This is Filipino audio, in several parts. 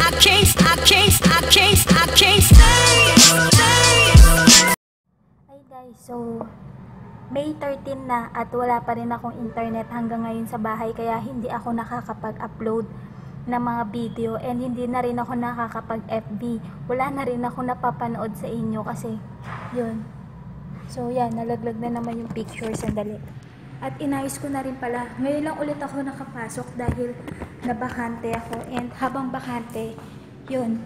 Hi guys, so May 13 na at wala pa rin akong internet hanggang ngayon sa bahay, kaya hindi ako nakakapag-upload ng mga video and hindi na rin ako nakakapag-FB. Wala na rin ako napapanood sa inyo kasi yun. So yan, nalaglag na naman yung picture, sandali. At inayos ko na rin pala. Ngayon lang ulit ako nakapasok dahil nabakante ako, and habang bakante, yun,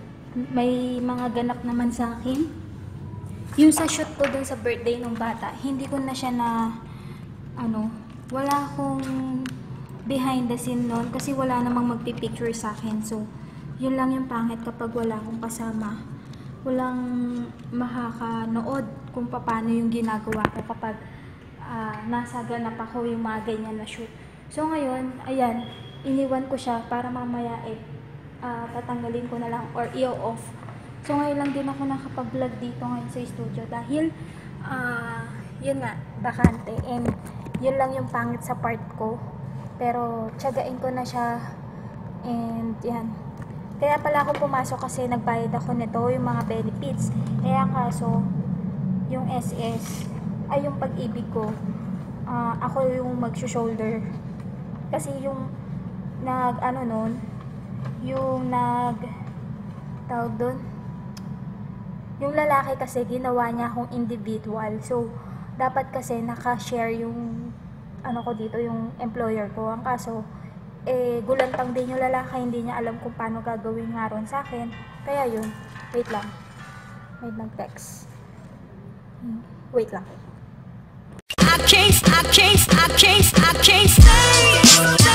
may mga ganap naman sa akin. Yung sa shoot ko dun sa birthday ng bata, hindi ko na siya na, wala akong behind the scene nun kasi wala namang magpipicture sa akin. So, yun lang yung pangit kapag wala akong kasama. Walang makakanood kung paano yung ginagawa ko kapag nasa ganap ako yung mga ganyan na shoot. So, ngayon, ayan, iniwan ko siya para mamaya tatanggalin ko na lang or i-off. So, ngayon lang din ako nakapag-vlog dito ngayon sa studio dahil, yun nga, bakante. And, yun lang yung pangit sa part ko. Pero, tiyagain ko na siya. And, yan. Kaya pala ako pumasok kasi nagbayad ako nito, yung mga benefits. Kaya kaso, yung SS, ay yung pag-ibig ko, ako yung mag-shoulder. Kasi yung, tawag doon, yung lalaki kasi ginawa niya akong individual. So, dapat kasi naka-share yung ko dito, yung employer ko. Ang kaso, gulantang din yung lalaki, hindi niya alam kung paano gagawin nga ron sa akin. Kaya yun, wait lang. May nag-text. Wait lang. I can't stay.